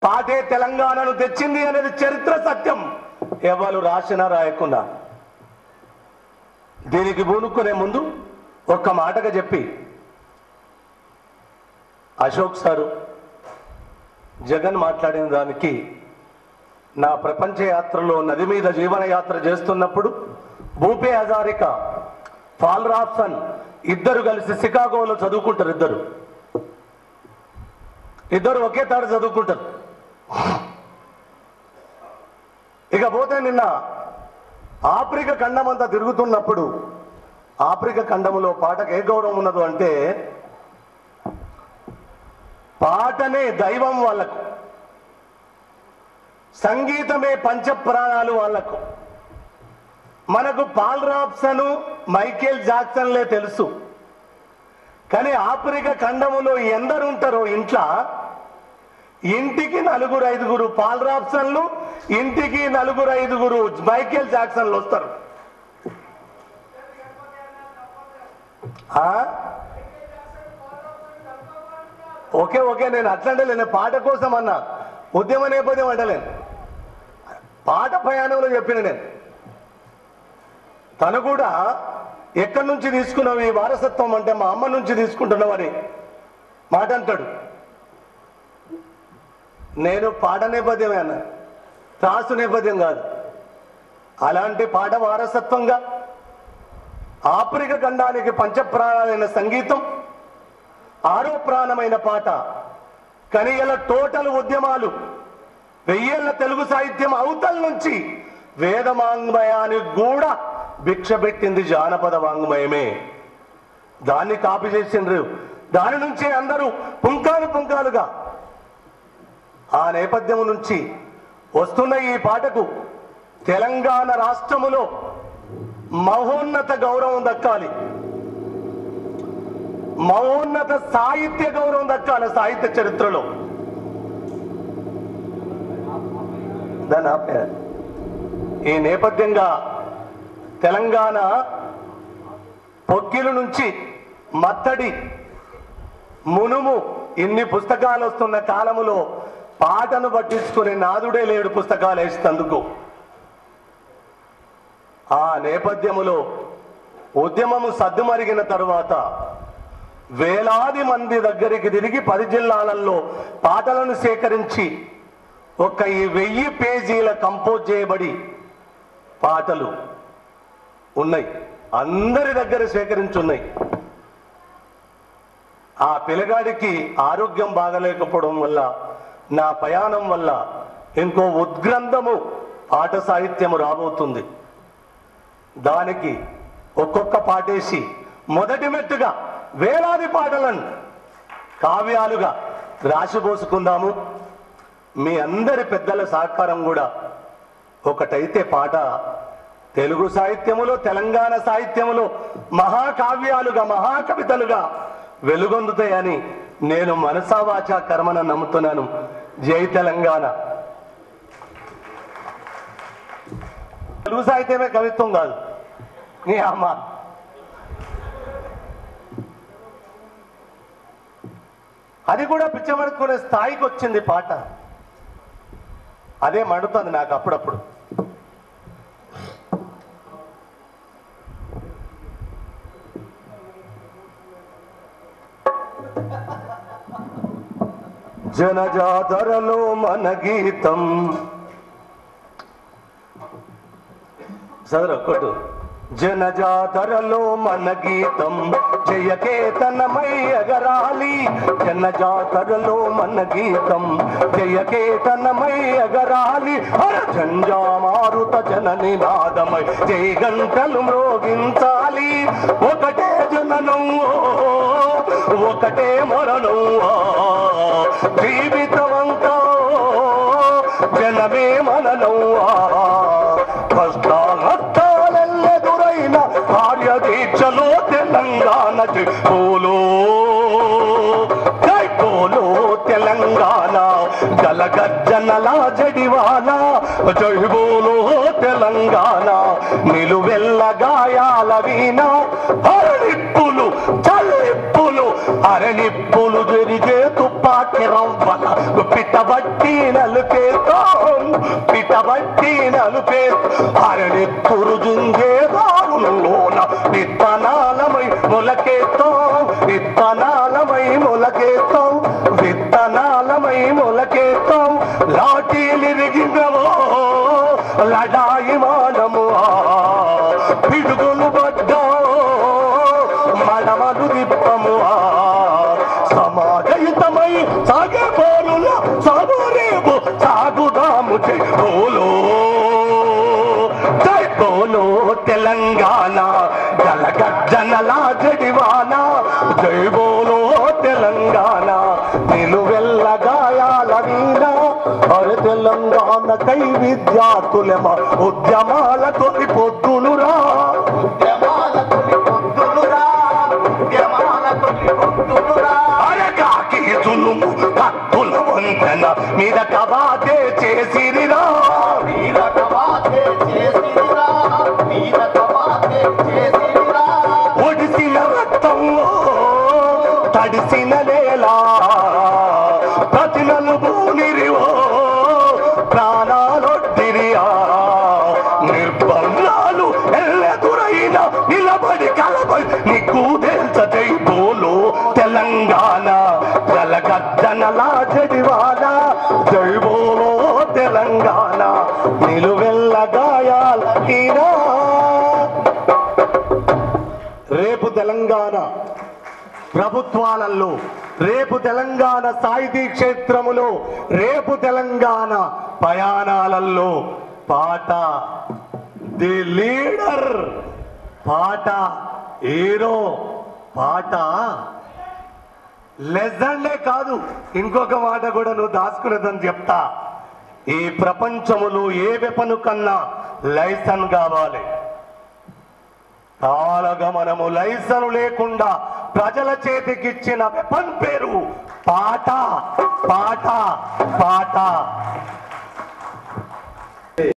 పాటే తెలంగాణను తెచ్చింది అనేది చరిత్ర సత్యం. ఎవరు రాసినా రాయకున్నా. దీనికి పూనుకునే ముందు ఒక్క మాటగా చెప్పి, అశోక్ సారు జగన్ మాట్లాడిన దానికి, నా ప్రపంచ యాత్రలో నది మీద జీవన యాత్ర చేస్తున్నప్పుడు భూపే హజారికా, ఫాల్ రాబ్సన్ ఇద్దరు కలిసి షికాగోలో చదువుకుంటారు. ఇద్దరు ఒకే తాడు చదువుకుంటారు. ఇకపోతే నిన్న ఆఫ్రికా ఖండం అంతా తిరుగుతున్నప్పుడు, ఆఫ్రికా ఖండంలో పాటకు ఏ గౌరవం ఉన్నదో అంటే, పాటనే దైవం వాళ్ళకు, సంగీతమే పంచప్రాణాలు వాళ్ళకు. మనకు పాల్ రాబ్సన్, మైకేల్ జాక్సన్లే తెలుసు. కానీ ఆఫ్రికా ఖండములో ఎందరు ఉంటారో ఇంట్లో, ఇంటికి 4-5 పాల్ రాబ్సన్లు, ఇంటికి 4-5 మైకేల్ జాక్సన్లు వస్తారు. ఓకే నేను అట్లంటలేను, పాట కోసం అన్నా, ఉద్యమ నేపథ్యం అంటలేను. పాట ప్రయాణంలో చెప్పిన నేను, తను కూడా ఎక్కడి నుంచి తీసుకున్నావు ఈ వారసత్వం అంటే, మా అమ్మ నుంచి తీసుకుంటున్నావు అని మాట అంటాడు. నేను పాట నేపథ్యమే అన్నా, త్రాసు నేపథ్యం కాదు. అలాంటి పాట వారసత్వంగా ఆఫ్రికా ఖండానికి పంచప్రాణాలైన సంగీతం, 6వ ప్రాణమైన పాట. కానీ ఇలా టోటల్ ఉద్యమాలు, 1000 ఏళ్ల తెలుగు సాహిత్యం అవతల నుంచి వేద వాంగ్మయానికి కూడా భిక్ష పెట్టింది జానపద వాంగ్మయమే. దాన్ని కాపీ చేసిండ్రు. దాని నుంచి అందరూ పుంకాలుగా ఆ నేపథ్యం నుంచి వస్తున్న ఈ పాటకు తెలంగాణ రాష్ట్రములో మహోన్నత గౌరవం దక్కాలి, మహోన్నత సాహిత్య గౌరవం దక్కాలి. సాహిత్య చరిత్రలో ఈ నేపథ్యంగా తెలంగాణ పొక్కిల నుంచి మత్తడి, మునుము ఇన్ని పుస్తకాలు వస్తున్న కాలములో పాటను పట్టించుకునే నాదుడే లేడు పుస్తకాలు వేసేందుకు. ఆ నేపథ్యములో ఉద్యమము సద్దుమరిగిన తరువాత వేలాది మంది దగ్గరికి తిరిగి 10 జిల్లాలలో పాటలను సేకరించి ఒక ఈ 1000 పేజీల కంపోజ్ చేయబడి పాటలు ఉన్నాయి, అందరి దగ్గర సేకరించున్నాయి. ఆ పిల్లగాడికి ఆరోగ్యం బాగలేకపోవడం వల్ల, నా ప్రయాణం వల్ల ఇంకో ఉద్గ్రంథము పాట సాహిత్యము రాబోతుంది. దానికి ఒక్కొక్క పాటేసి మొదటి మెట్టుగా వేలాది పాటలను కావ్యాలుగా రాసిపోసుకుందాము. మీ అందరి పెద్దల సహకారం కూడా ఒకటైతే పాట తెలుగు సాహిత్యములో, తెలంగాణ సాహిత్యములో మహాకావ్యాలుగా, మహాకవితలుగా వెలుగొందుతాయని నేను మనసా వాచా కర్మన నమ్ముతున్నాను. జై తెలంగాణ. తెలుగు సాహిత్యమే కవిత్వం కాదు, నీ అమ్మ. అది కూడా పిచ్చమడుకునే స్థాయికి వచ్చింది పాట. అదే మండుతుంది నాకు అప్పుడప్పుడు. జనజాతరలో మన గీతం సదరొక్కటు. జనజాతరలో మన గీతం జయకేతనమై ఎగరాలి. జనజాతరలో మన గీతం జయకేతనమై ఎగరాలి. జంజామారుత జన నినాదమై జై గంటలు మ్రోగించాలి. ఒకటే జననం, ఒకటే మరణం, జీవితమంతా జనమే మననం. కష్టాలెల్లెదురైన కార్యదీక్షలో తెలంగాణ పోలో పోలో తెలంగాణ గలగర్జనల జడివాన జై బోలో తెలంగాణ. నిలువెల్ల గాయాల వీణ అరనిప్పులు చల్లిప్పులు, అరనిప్పులు జరిగే తుప్పు తుపాకి రవ్వల పిట్టబట్టి నలుపేస్తాం పిట్టబట్టి అరణి తురుజుంగేదారులోన విత్తనాలమై మొలకేస్తాం విత్తనాలమై మొలకేస్తాం లాఠీలిరిగినవో లడాయి మానము పిడుగులు పడ్డా మడమలు దిప్పము సమాజయుతమై సాగే పోరుల సాగురేపు సాగుదాము జై బోలో తెలంగాణ జలగర్జనల జడివాన జై బోలో తెలంగాణ నిలువెల్ల గాయాల వీణ అరే తెలంగాణ కై విద్యార్థులమ ఉద్యమాల తొలి పొద్దులురా అరే కాకి జులుము కత్తుల వంతెన మీద కబాతే చేసిరిరా ఒడిసిన రక్తంలో తడిసిన నేలా ప్రతి నలుగునిరివో ప్రాణాలొడ్డిరియా నిర్బంధాలు ఎల్లెదురైన నిలబడి కలబడి నీకు తెలుసై బోలో తెలంగాణ జలగర్జనలా జడివాన జై బోలో తెలంగాణ నిలువెల్ల గాయాల ఈనా. రేపు తెలంగాణ ప్రభుత్వాలలో రేపు తెలంగాణ సాహితీ క్షేత్రములో రేపు తెలంగాణ ప్రయాణాలలో పాట ది లీడర్ పాట హీరో పాట లెజెండే కాదు ఇంకొక మాట కూడా నువ్వు దాచుకునేదని చెప్తా. ఈ ప్రపంచములో ఏ వెపను కన్నా లైసెన్స్ కావాలి. కాలగమనము లైసెన్స్ లేకుండా ప్రజల చేతికిచ్చిన వెపన్ పేరు పాట పాట పాట.